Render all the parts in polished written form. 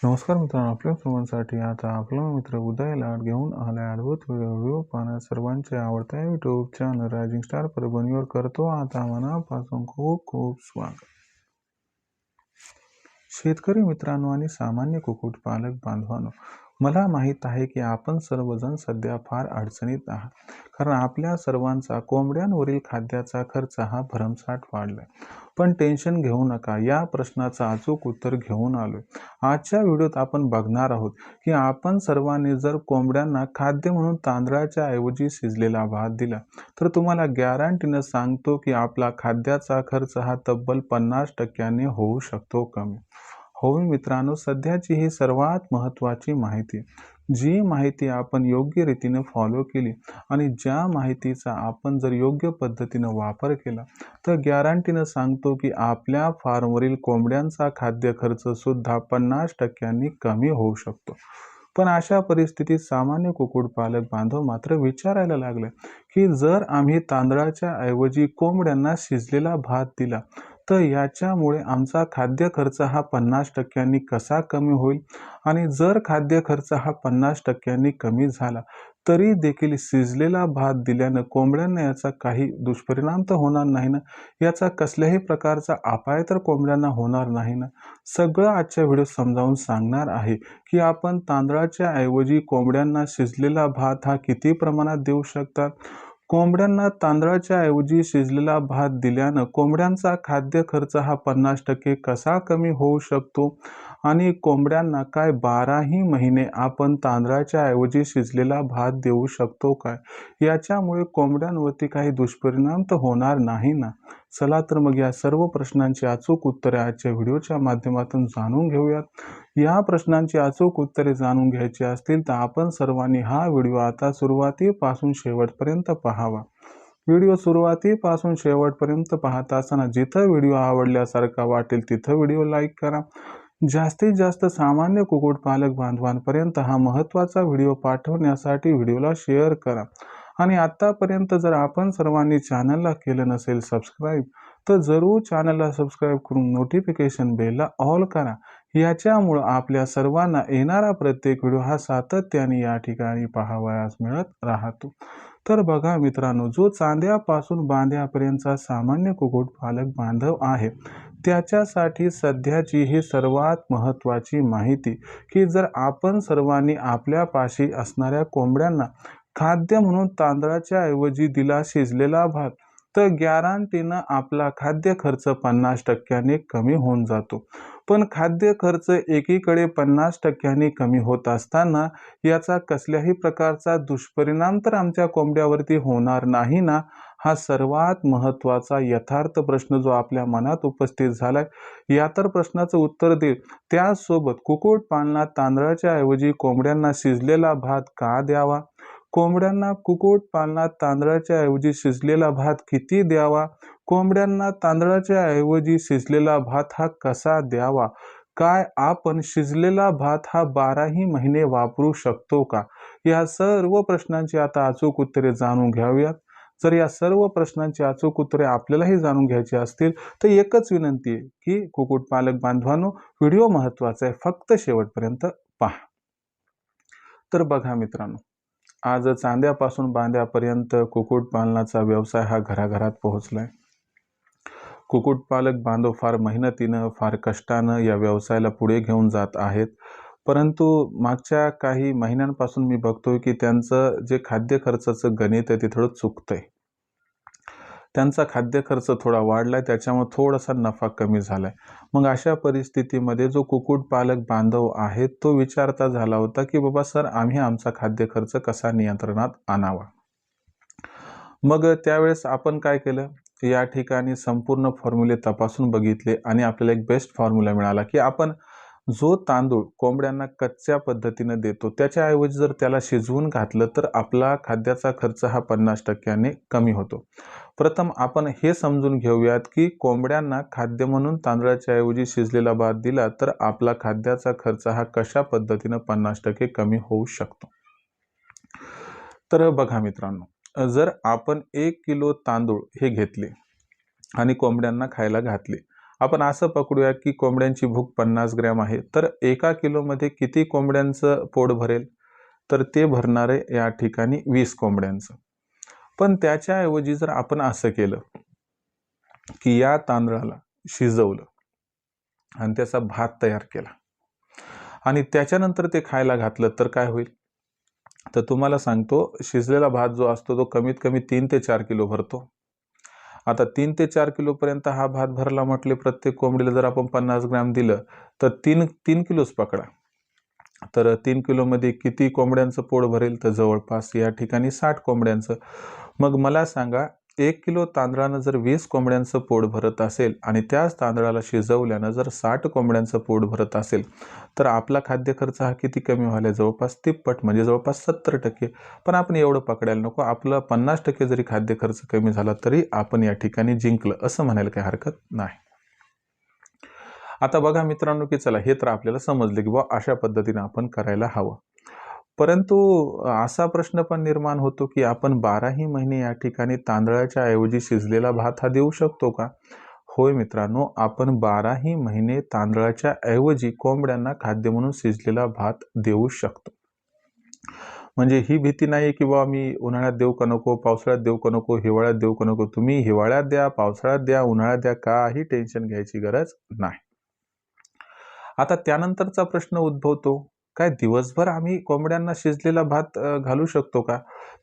नमस्कार मित्रांनो, आपल्या सर्वांसाठी आता आपला मित्र उदय लाड घेऊन आलाय अद्भुत व्हिडिओ पाहण्यात सर्वांचे आवडता यूट्यूब चॅनल रायझिंग स्टार परभणीवर करतो आता मनापासून खूप खूप स्वागत. शेतकरी मित्रांनो आणि सामान्य कुक्कुटपालक बांधवांनो, मला माहीत आहे की आपण सर्वजण सध्या फार अडचणीत आहात, कारण आपल्या सर्वांचा कोंबड्यांवरील खाद्याचा खर्च हा भरमसाठ वाढलाय. पण टेन्शन घेऊ नका, या प्रश्नाचं अचूक उत्तर घेऊन आलोय. आजच्या व्हिडिओत आपण बघणार आहोत की आपण सर्वांनी जर कोंबड्यांना खाद्य म्हणून तांदळाच्या ऐवजी शिजलेला भात दिला तर तुम्हाला गॅरंटीनं सांगतो की आपला खाद्याचा खर्च हा तब्बल 50% होऊ शकतो कमी. हो मित्रांनो, सध्याची ही सर्वात महत्त्वाची माहिती, जी माहिती आपण योग्य रीतीने फॉलो केली आणि ज्या माहितीचा आपण जर योग्य पद्धतीनं वापर केला तर गॅरंटीनं सांगतो की आपल्या फार्मवरील कोंबड्यांचा खाद्य खर्च सुद्धा 50% कमी होऊ शकतो. पण अशा परिस्थितीत सामान्य कुक्कुटपालक बांधव मात्र विचारायला लागले की जर आम्ही तांदळाच्या ऐवजी कोंबड्यांना शिजलेला भात दिला तर याच्यामुळे आमचा खाद्य खर्च हा 50% कसा कमी होईल, आणि जर खाद्य खर्च हा 50% कमी झाला तरी देखील शिजलेला भात दिल्यानं कोंबड्यांना याचा काही दुष्परिणाम तर होणार नाही ना, याचा कसल्याही प्रकारचा अपाय तर कोंबड्यांना होणार नाही ना. सगळं आजच्या व्हिडिओत समजावून सांगणार आहे की आपण तांदळाच्या ऐवजी कोंबड्यांना शिजलेला भात हा किती प्रमाणात देऊ शकतात. कोंबड्यांना तांदळाच्या ऐवजी शिजलेला भात दिल्यानं कोंबड्यांचा खाद्य खर्च हा 50% कसा कमी होऊ शकतो, आणि कोंबड्यांना काय 12ही महिने आपण तांदळाच्या ऐवजी शिजलेला भात देऊ शकतो काय, याच्यामुळे कोंबड्यांवरती काही दुष्परिणाम तर होणार नाही ना. चला तर मग या सर्व प्रश्नांची अचूक उत्तरे आजच्या व्हिडिओच्या माध्यमातून जाणून घेऊयात. या प्रश्नांची अचूक उत्तरे जाणून घ्यायची असतील तर आपण सर्वांनी हा व्हिडिओ आता सुरुवातीपासून शेवटपर्यंत पाहावा. व्हिडिओ सुरुवातीपासून शेवटपर्यंत पाहत असताना जिथं व्हिडिओ आवडल्यासारखा वाटेल तिथं व्हिडिओ लाईक करा. जास्तीत जास्त सामान्य कुक्कुटपालक बांधवांपर्यंत हा महत्त्वाचा व्हिडिओ पाठवण्यासाठी व्हिडिओला शेअर करा. आणि आतापर्यंत जर आपण सर्वांनी चॅनलला केलं नसेल सबस्क्राईब तर जरूर चॅनलला सबस्क्राईब करून नोटिफिकेशन बेलला ऑल करा. याच्यामुळं आपल्या सर्वांना येणारा प्रत्येक व्हिडिओ हा सातत्याने या ठिकाणी पाहावयास मिळत राहतो. तर बघा मित्रांनो, जो चांद्यापासून बांध्यापर्यंतचा सामान्य कुक्कुटपालक बांधव आहे त्याच्यासाठी सध्याची ही सर्वात महत्त्वाची माहिती की जर आपण सर्वांनी आपल्यापाशी असणाऱ्या कोंबड्यांना खाद्य म्हणून तांदळाच्या ऐवजी दिला शिजलेला भात तर गॅरंटीनं आपला खाद्य खर्च 50% कमी होऊन जातो. पण खाद्य खर्च एकीकडे 50% कमी होत असताना याचा कसल्याही प्रकारचा दुष्परिणाम तर आमच्या कोंबड्यावरती होणार नाही ना, हा सर्वात महत्त्वाचा यथार्थ प्रश्न जो आपल्या मनात उपस्थित झालाय, या तर प्रश्नाचं उत्तर देईल. त्याचसोबत कुक्कुटपालनात तांदळाच्या ऐवजी कोंबड्यांना शिजलेला भात का द्यावा, कोंबड्यांना कुक्कुटपालनात तांदळाच्या ऐवजी शिजलेला भात किती द्यावा, कोंबड्यांना तांदळाच्या ऐवजी शिजलेला भात हा कसा द्यावा, काय आपण शिजलेला भात हा 12ही महिने वापरू शकतो का, या सर्व प्रश्नांची आता अचूक उत्तरे जाणून घ्याव्यात. जर या सर्व प्रश्नांची अचूक उत्तरे आपल्यालाही जाणून घ्यायची असतील तर एकच विनंती आहे की कुक्कुटपालक बांधवांनो, व्हिडिओ महत्त्वाचा आहे, फक्त शेवटपर्यंत पहा. तर बघा मित्रांनो, आज चांद्यापासून बांध्यापर्यंत कुक्कुटपालनाचा व्यवसाय हा घराघरात पोहोचलाय. कुक्कुटपालक बांधव फार मेहनतीनं फार कष्टानं या व्यवसायाला पुढे घेऊन जात आहेत. परंतु मागच्या काही महिन्यांपासून मी बघतोय की त्यांचं जे खाद्य खर्चाचं गणित आहे ते थोडं चुकतंय. त्यांचा खाद्य खर्च थोडा वाढलाय, त्याच्यामुळे थोडासा नफा कमी झालाय. मग अशा परिस्थितीमध्ये जो कुक्कुटपालक बांधव आहे तो विचारता झाला होता की बाबा सर, आम्ही आमचा खाद्य खर्च कसा नियंत्रणात आणावा. मग त्यावेळेस आपण काय केलं, या ठिकाणी संपूर्ण फॉर्म्युले तपासून बघितले आणि आपल्याला एक बेस्ट फॉर्म्युला मिळाला की आपण जो तांदूळ कोंबड्यांना कच्च्या पद्धतीने देतो त्याच्याऐवजी जर त्याला शिजवून घातलं तर आपला खाद्याचा खर्च हा 50% कमी होतो. प्रथम आपण हे समजून घेऊयात की कोंबड्यांना खाद्य म्हणून तांदळाच्या ऐवजी शिजलेला भात दिला तर आपला खाद्याचा खर्च हा कशा पद्धतीने 50% कमी होऊ शकतो. तर बघा मित्रांनो, जर आपण 1 किलो तांदूळ हे घेतले आणि कोंबड्यांना खायला घातले, आपण असं पकडूया की कोंबड्यांची भूक 50 ग्रॅम आहे, तर 1 किलोमध्ये किती कोंबड्यांचं पोट भरेल? तर ते भरणार आहे या ठिकाणी 20 कोंबड्यांचं. पण त्याच्याऐवजी जर आपण असं केलं की या तांदळाला शिजवलं आणि त्याचा भात तयार केला आणि त्याच्यानंतर ते खायला घातलं, तर काय होईल? तर तुम्हाला सांगतो, शिजलेला भात जो असतो तो कमीत कमी 3 ते 4 किलो भरतो. आता 3 ते 4 किलोपर्यंत हा भात भरला म्हटले, प्रत्येक कोंबडीला जर आपण 50 ग्रॅम दिलं तर 3 किलोच पकडा. तर 3 किलोमध्ये किती कोंबड्यांचं पोट भरेल? तर जवळपास या ठिकाणी 60 कोंबड्यांचं. मग मला सांगा, 1 किलो तांदळानं जर 20 कोंबड्यांचं पोट भरत असेल आणि त्याच तांदळाला शिजवल्यानं जर 60 कोंबड्यांचं पोट भरत असेल, तर आपला खाद्य खर्च हा किती कमी व्हायला? जवळपास तिप्पट, म्हणजे जवळपास 70%. पण आपण एवढं पकडायला नको. आपला 50% जरी खाद्य खर्च कमी झाला तरी आपण या ठिकाणी जिंकलं असं म्हणायला काही हरकत नाही. आता बघा मित्रांनो, की चला हे तर आपल्याला समजलं की बुवा अशा पद्धतीने आपण करायला हवं. परंतु असा प्रश्न पण निर्माण होतो की आपण 12ही महिने या ठिकाणी तांदळाच्या ऐवजी शिजलेला भात हा देऊ शकतो का? होय मित्रांनो, आपण 12ही महिने तांदळाच्या ऐवजी कोंबड्यांना खाद्य म्हणून शिजलेला भात देऊ शकतो. म्हणजे ही भीती नाही की बाबा मी उन्हाळ्यात देऊ का नको, पावसाळ्यात देऊ का नको, हिवाळ्यात देऊ का नको. तुम्ही हिवाळ्यात द्या, पावसाळ्यात द्या, उन्हाळ्यात द्या, काही टेन्शन घ्यायची गरज नाही. आता त्यानंतरचा प्रश्न उद्भवतो, काय दिवसभर आम्ही कोंबड्यांना शिजलेला भात घालू शकतो का?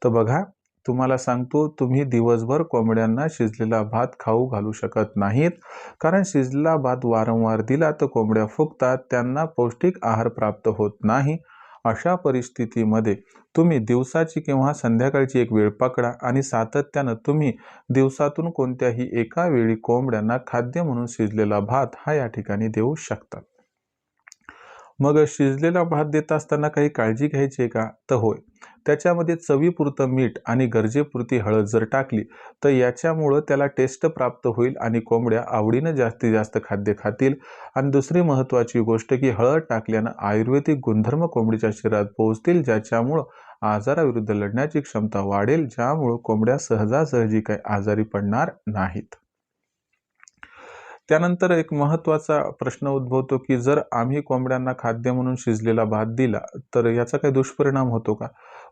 तर बघा, तुम्हाला सांगतो, तुम्ही दिवसभर कोंबड्यांना शिजलेला भात खाऊ घालू शकत नाहीत. कारण शिजलेला भात वारंवार दिला तर कोंबड्या फुगतात, त्यांना पौष्टिक आहार प्राप्त होत नाही. अशा परिस्थितीमध्ये तुम्ही दिवसाची किंवा संध्याकाळची एक वेळ पकडा आणि सातत्यानं तुम्ही दिवसातून कोणत्याही एका वेळी कोंबड्यांना खाद्य म्हणून शिजलेला भात हा या ठिकाणी देऊ शकतात. मग शिजलेला भात देत असताना काही काळजी घ्यायची आहे का? तर होय. त्याच्यामध्ये चवीपुरतं मीठ आणि गरजेपुरती हळद जर टाकली तर याच्यामुळं त्याला टेस्ट प्राप्त होईल आणि कोंबड्या आवडीनं जास्तीत जास्त खाद्य खातील. आणि दुसरी महत्त्वाची गोष्ट की हळद टाकल्यानं आयुर्वेदिक गुणधर्म कोंबडीच्या शरीरात पोहोचतील, ज्याच्यामुळं आजाराविरुद्ध लढण्याची क्षमता वाढेल, ज्यामुळं कोंबड्या सहजासहजी काही आजारी पडणार नाहीत. त्यानंतर एक महत्त्वाचा प्रश्न उद्भवतो की जर आम्ही कोंबड्यांना खाद्य म्हणून शिजलेला भात दिला तर याचा काही दुष्परिणाम होतो का?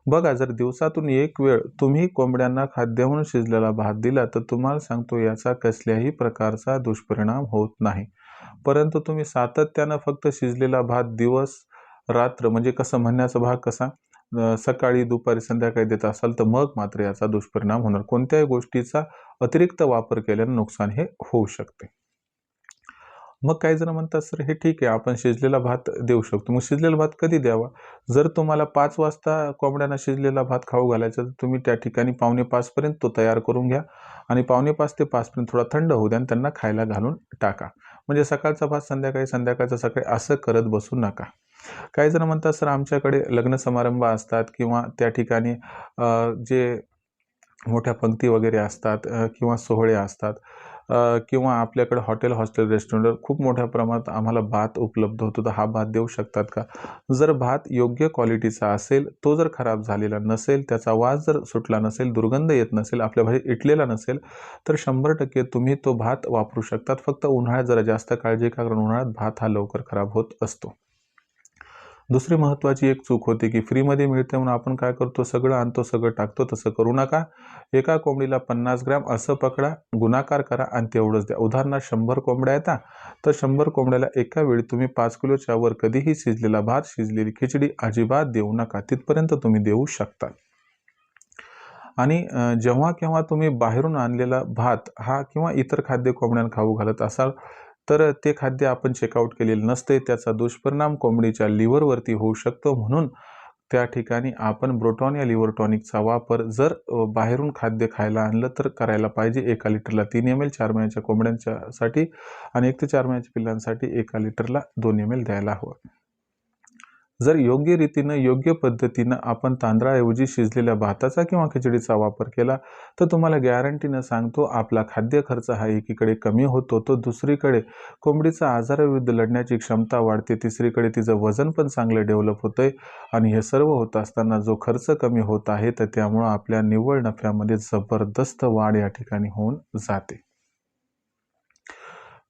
बघा, जर दिवसातून एक वेळ तुम्ही कोंबड्यांना खाद्य म्हणून शिजलेला भात दिला तर तुम्हाला सांगतो याचा कसल्याही प्रकारचा दुष्परिणाम होत नाही. परंतु तुम्ही सातत्यानं फक्त शिजलेला भात दिवस रात्र, म्हणजे कसं म्हणण्याचा भाग कसा, सकाळी दुपारी संध्याकाळी देत असाल तर मग मात्र याचा दुष्परिणाम होणार. कोणत्याही गोष्टीचा अतिरिक्त वापर केल्याने नुकसान हे होऊ शकते. मग काही जण म्हणतात, सर हे ठीक आहे, आपण शिजलेला भात देऊ शकतो. मग शिजलेला भात कधी द्यावा? जर तुम्हाला 5 वाजता कोंबड्यांना शिजलेला भात खाऊ घालायचा तर तुम्ही त्या ठिकाणी 4:45 पर्यंत तो तयार करून घ्या आणि 4:45 ते 5 पर्यंत थोडा थंड होऊ द्या आणि त्यांना खायला घालून टाका. म्हणजे सकाळचा भात संध्याकाळी, संध्याकाळचा सकाळी असं करत बसू नका. काही जण म्हणतात, सर आमच्याकडे लग्न समारंभ असतात किंवा त्या ठिकाणी जे मोठ्या पंक्ती वगैरे असतात किंवा सोहळे असतात किंवा आपल्याकडे हॉटेल, हॉस्टेल, रेस्टॉरंटवर खूप मोठ्या प्रमाणात आम्हाला भात उपलब्ध होतो, तर हा भात देऊ शकतात का? जर भात योग्य क्वालिटीचा असेल, तो जर खराब झालेला नसेल, त्याचा वास जर सुटला नसेल, दुर्गंध येत नसेल, आपल्या भाजीत इटलेला नसेल, तर 100% तुम्ही तो भात वापरू शकतात. फक्त उन्हाळ्यात जरा जास्त काळजी घ्या, कारण उन्हाळ्यात भात हा लवकर खराब होत असतो. दुसरी महत्त्वाची एक चूक होते की फ्रीमध्ये मिळते म्हणून आपण काय करतो, सगळं आणतो, सगळं टाकतो. तसं करू नका. एका कोंबडीला 50 ग्रॅम असं पकडा, गुणाकार करा आणि तेवढंच द्या. उदाहरणार्थ 100 कोंबड्या येतात, तर 100 कोंबड्याला एका वेळी तुम्ही 5 किलोच्या वर कधीही शिजलेला भात, शिजलेली खिचडी अजिबात देऊ नका. तिथपर्यंत तुम्ही देऊ शकता. आणि जेव्हा केव्हा तुम्ही बाहेरून आणलेला भात हा किंवा इतर खाद्य कोंबड्यांना खाऊ घालत असाल तर ते खाद्य आपण चेकआउट केलेलं नसते. त्याचा दुष्परिणाम कोंबडीच्या लिव्हरवरती होऊ शकतो. म्हणून त्या ठिकाणी आपण ब्रोटॉनिया लिव्हर टॉनिकचा वापर जर बाहेरून खाद्य खायला आणलं तर करायला पाहिजे. 1 लिटरला 3 ml 4 महिन्याच्या कोंबड्यांसाठी आणि 1 ते 4 महिन्याच्या पिल्लांसाठी 1 लिटरला 2 ml द्यायला हवं. जर योग्य रीतीनं, योग्य पद्धतीनं आपण तांदळाऐवजी शिजलेल्या भाताचा किंवा खिचडीचा वापर केला तर तुम्हाला गॅरंटीनं सांगतो, आपला खाद्य खर्च हा एकीकडे कमी होतो, तो दुसरीकडे कोंबडीचा आजाराविरुद्ध लढण्याची क्षमता वाढते, तिसरीकडे तिचं वजन पण चांगलं डेव्हलप होतंय आणि हे सर्व होत असताना जो खर्च कमी होत आहे तर त्यामुळं आपल्या निव्वळ नफ्यामध्ये जबरदस्त वाढ या ठिकाणी होऊन जाते.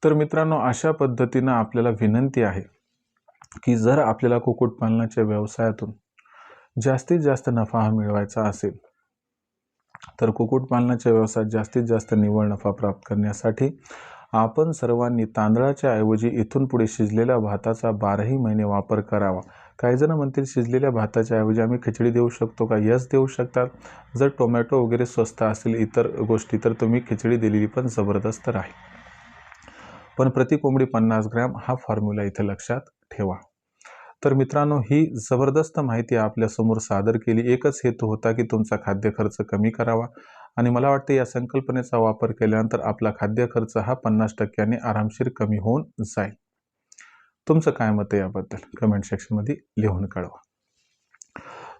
तर मित्रांनो, अशा पद्धतीनं आपल्याला विनंती आहे की जर आपल्याला कुक्कुटपालनाच्या व्यवसायातून जास्तीत जास्त नफा हा मिळवायचा असेल, तर कुक्कुटपालनाच्या व्यवसायात जास्तीत जास्त निव्वळ नफा प्राप्त करण्यासाठी आपण सर्वांनी तांदळाच्या ऐवजी इथून पुढे शिजलेल्या भाताचा 12ही महिने वापर करावा. काही जण म्हणतील शिजलेल्या भाताच्या ऐवजी आम्ही खिचडी देऊ शकतो का? यस, देऊ शकतात. जर टोमॅटो वगैरे स्वस्त असतील इतर गोष्टी तर तुम्ही खिचडी दिलेली पण जबरदस्त राहील. पण प्रति कोंबडी 50 ग्रॅम हा फॉर्म्युला इथे लक्षात ठेवा. तर मित्रांनो, ही जबरदस्त माहिती आपल्यासमोर सादर केली. एकच हेतू होता की तुमचा खाद्य खर्च कमी करावा आणि मला वाटते या संकल्पनेचा वापर केल्यानंतर आपला खाद्य खर्च हा 50% आरामशीर कमी होऊन जाईल. तुमचं काय मत आहे याबद्दल कमेंट सेक्शनमध्ये लिहून कळवा.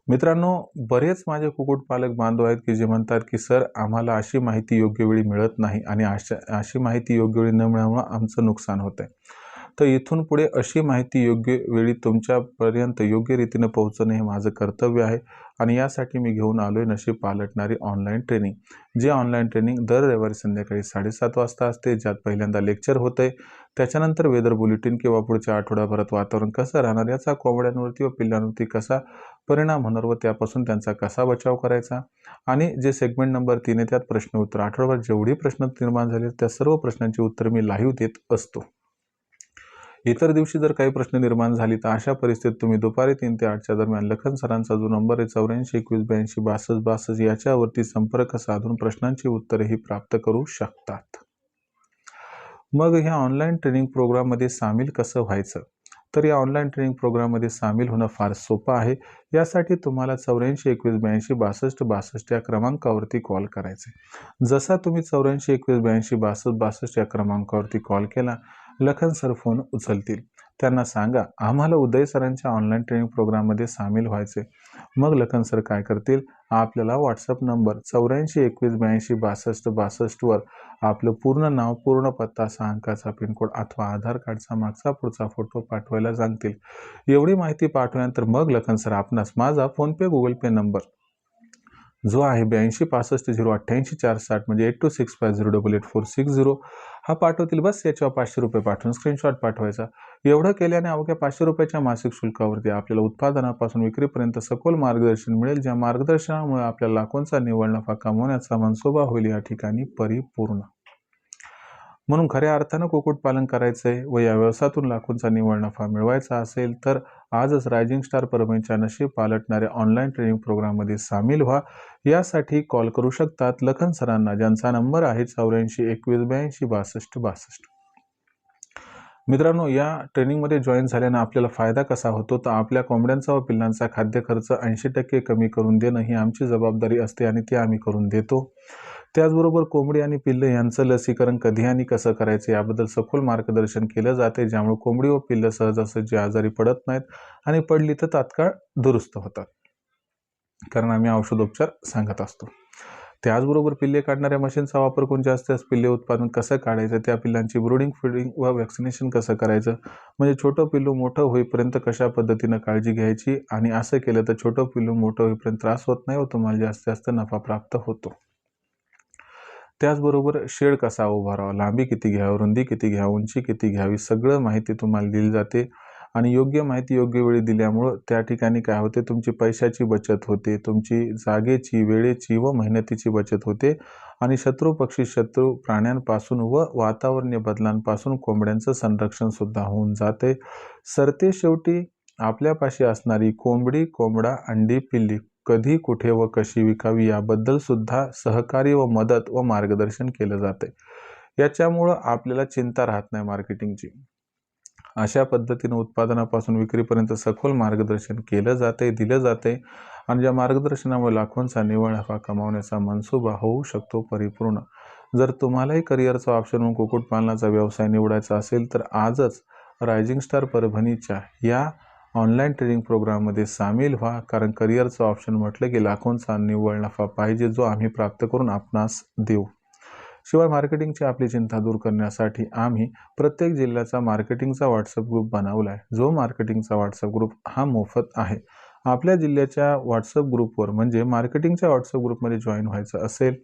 मित्रांनो, बरेच माझे कुक्कुटपालक बांधव आहेत की जे म्हणतात की सर, आम्हाला अशी माहिती योग्य वेळी मिळत नाही आणि अशी माहिती योग्य वेळी न मिळाल्यामुळे आमचं नुकसान होत आहे. तर इथून पुढे अशी माहिती योग्य वेळी तुमच्यापर्यंत योग्य रीतीने पोहोचणं हे माझं कर्तव्य आहे आणि यासाठी मी घेऊन आलोय नशीब पालटणारी ऑनलाईन ट्रेनिंग. जे ऑनलाईन ट्रेनिंग दर रविवारी संध्याकाळी 7:30 वाजता असते, ज्यात पहिल्यांदा लेक्चर होतंय, त्याच्यानंतर वेदर बुलेटिन किंवा पुढच्या आठवड्याभरात वातावरण कसं राहणार याचा कोंबड्यांवरती व पिल्लांवरती कसा परिणाम होणार व त्यापासून त्यांचा कसा बचाव करायचा आणि जे सेगमेंट नंबर 3 आहे त्यात प्रश्न उत्तर. आठवड्याभर जेवढे प्रश्न निर्माण झाले त्या सर्व प्रश्नांची उत्तर मी लाईव्ह देत असतो. इतर दिवशी जर काही प्रश्न निर्माण झाली तर अशा परिस्थितीत तुम्ही दुपारी 3 ते 8च्या दरम्यान लखन सरांचा जो नंबर आहे 84 21 82 62 62 याच्यावरती संपर्क साधून प्रश्नांची उत्तरेही प्राप्त करू शकतात. मग ह्या ऑनलाईन ट्रेनिंग प्रोग्राममध्ये सामील कसं व्हायचं? तर या ऑनलाईन ट्रेनिंग प्रोग्राममध्ये सामील होणं फार सोपं आहे. यासाठी तुम्हाला 84 21 82 62 62 या क्रमांकावरती कॉल करायचे. जसा तुम्ही 84 21 82 62 62 या क्रमांकावरती कॉल केला, लखन सर फोन उचलतील. त्यांना सांगा आम्हाला उदय सरांच्या ऑनलाईन ट्रेनिंग प्रोग्राममध्ये सामील व्हायचे. मग लखन सर काय करतील, आपल्याला व्हॉट्सअप नंबर 84 21 82 62 62 वर आपलं पूर्ण नाव, पूर्ण पत्ता, 6 अंकाचा पिनकोड अथवा आधार कार्डचा मागचा पुढचा फोटो पाठवायला सांगतील. एवढी माहिती पाठवल्यानंतर मग लखन सर आपणास माझा फोनपे गुगल पे नंबर जो आहे 82 65 088 460 म्हणजे 8265088460 हा पाठवतील. बस याच्यावर 500 रुपये पाठवून स्क्रीनशॉट पाठवायचा. एवढं केल्याने अवघ्या 500 रुपयाच्या मासिक शुल्कावरती आपल्याला उत्पादनापासून विक्रीपर्यंत सखोल मार्गदर्शन मिळेल, ज्या मार्गदर्शनामुळे आपल्याला लाखोंचा निव्वळ नफा कमवण्याचा मनसुबा होईल या ठिकाणी परिपूर्ण. म्हणून खऱ्या अर्थानं कुक्कुटपालन करायचंय व या व्यवसायातून लाखोंचा निव्वळ नफा मिळवायचा असेल तर आजच रायझिंग स्टार परभणीच्या नशीब पालटणाऱ्या ऑनलाईन ट्रेनिंग प्रोग्राममध्ये सामील व्हा. यासाठी कॉल करू शकतात लखन सरांना, ज्यांचा नंबर आहे 84 21 82 62 62. मित्रांनो, या ट्रेनिंगमध्ये जॉईन झाल्यानं आपल्याला फायदा कसा होतो तर आपल्या कोंबड्यांचा व पिल्लांचा खाद्य खर्च 80% कमी करून देणं ही आमची जबाबदारी असते आणि ती आम्ही करून देतो. त्याचबरोबर कोंबडी आणि पिल्लं यांचं लसीकरण कधी आणि कसं करायचं याबद्दल सखोल मार्गदर्शन केलं जाते, ज्यामुळे कोंबडी व पिल्लं सहजासहजी आजारी पडत नाहीत आणि पडली तर तात्काळ दुरुस्त होतात, कारण आम्ही औषधोपचार सांगत असतो. त्याचबरोबर पिल्ले काढणाऱ्या मशीनचा वापर करून जास्तीत पिल्ले उत्पादन कसं काढायचं, त्या पिल्लांची ब्रूडिंग, फीडिंग व वॅक्सिनेशन कसं करायचं, म्हणजे छोटं पिल्लू मोठं होईपर्यंत कशा पद्धतीनं काळजी घ्यायची आणि असं केलं तर छोटं पिल्लू मोठं होईपर्यंत त्रास होत नाही व तुम्हाला जास्तीत जास्त नफा प्राप्त होतो. त्याचबरोबर शेड कसा उभारावा, लांबी किती घ्यावी, रुंदी किती घ्यावी, उंची किती घ्यावी, सगळं माहिती तुम्हाला दिली जाते आणि योग्य माहिती योग्य वेळी दिल्यामुळं त्या ठिकाणी काय होते, तुमची पैशाची बचत होते, तुमची जागेची, वेळेची व मेहनतीची बचत होते आणि शत्रू पक्षी, शत्रू प्राण्यांपासून व वातावरणीय बदलांपासून कोंबड्यांचं संरक्षण सुद्धा होऊन जाते. सरते शेवटी आपल्यापाशी असणारी कोंबडी, कोंबडा, अंडी, पिल्ली कधी, कुठे व कशी विकावी याबद्दल सुद्धा सहकार्य व मदत व मार्गदर्शन केलं जाते. याच्यामुळं आपल्याला चिंता राहत नाही मार्केटिंगची. अशा पद्धतीने उत्पादनापासून विक्रीपर्यंत सखोल मार्गदर्शन केलं जाते, दिलं जाते आणि ज्या मार्गदर्शनामुळे लाखोंचा निव्वळ नफा कमावण्याचा मनसुबा होऊ शकतो परिपूर्ण. जर तुम्हालाही करिअरचा ऑप्शन म्हणून कुक्कुटपालनाचा व्यवसाय निवडायचा असेल तर आजच रायझिंग स्टार परभणीच्या या ऑनलाईन ट्रेनिंग प्रोग्राममध्ये सामील व्हा, कारण करिअरचं ऑप्शन म्हटलं की लाखोंचा निव्वळ नफा पाहिजे, जो आम्ही प्राप्त करून आपणास देऊ. शिवाय मार्केटिंगची आपली चिंता दूर करण्यासाठी आम्ही प्रत्येक जिल्ह्याचा मार्केटिंगचा व्हॉट्सअप ग्रुप बनवला आहे. जो मार्केटिंगचा व्हॉट्सअप ग्रुप हा मोफत आहे. आपल्या जिल्ह्याच्या व्हॉट्सअप ग्रुपवर म्हणजे मार्केटिंगच्या व्हॉट्सअप ग्रुपमध्ये जॉईन व्हायचं असेल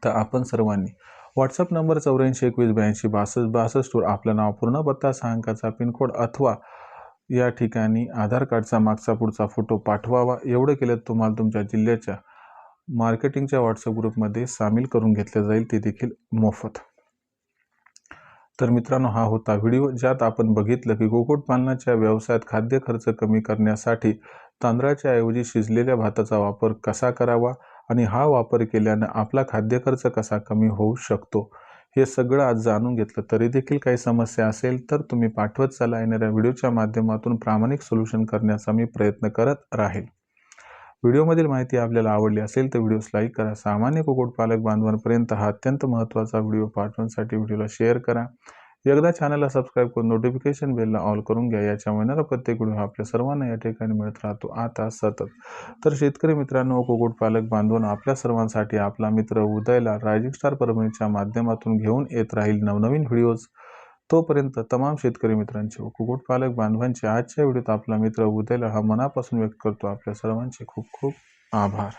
तर आपण सर्वांनी व्हॉट्सअप नंबर 84 21 82 62 वर आपलं नाव, पूर्ण पत्ता, 6 अंकाचा पिनकोड अथवा या ठिकाणी आधार कार्डचा मागचा पुढचा फोटो पाठवावा. एवढं केलं तुम्हाला तुमच्या जिल्ह्याच्या मार्केटिंगच्या व्हॉट्सअप ग्रुपमध्ये सामील करून घेतलं जाईल, ते देखील मोफत. तर मित्रांनो, हा होता व्हिडिओ ज्यात आपण बघितलं की कुक्कुटपालनाच्या व्यवसायात खाद्य खर्च कमी करण्यासाठी तांदळाच्या ऐवजी शिजलेल्या भाताचा वापर कसा करावा आणि हा वापर केल्यानं आपला खाद्य खर्च कसा कमी होऊ शकतो, हे सगळं आज जाणून घेतलं. तरी देखील काही समस्या असेल तर तुम्ही पाठवत चला. येणाऱ्या व्हिडिओच्या माध्यमातून प्रामाणिक सोल्युशन करण्याचा मी प्रयत्न करत राहील. व्हिडिओमधील माहिती आपल्याला आवडली असेल तर व्हिडिओस लाईक करा. सामान्य कुक्कुटपालक बांधवांपर्यंत हा अत्यंत महत्त्वाचा व्हिडिओ पाठवण्यासाठी व्हिडिओला शेअर करा. एकदा चॅनलला सबस्क्राईब करून नोटिफिकेशन बेलला ऑल करून घ्या. याच्यामुळे येणारा प्रत्येक व्हिडिओ आपल्या सर्वांना या ठिकाणी मिळत राहतो आता सतत. तर शेतकरी मित्रांनो, कुक्कुटपालक बांधवांनो, आपल्या सर्वांसाठी आपला मित्र उदयला रायझिंग स्टार परभणीच्या माध्यमातून घेऊन येत राहील नवनवीन व्हिडिओज. तोपर्यंत तमाम शेतकरी मित्रांचे व कुक्कुटपालक बांधवांचे आजच्या व्हिडिओत आपला मित्र उदयला हा मनापासून व्यक्त करतो आपल्या सर्वांचे खूप खूप आभार.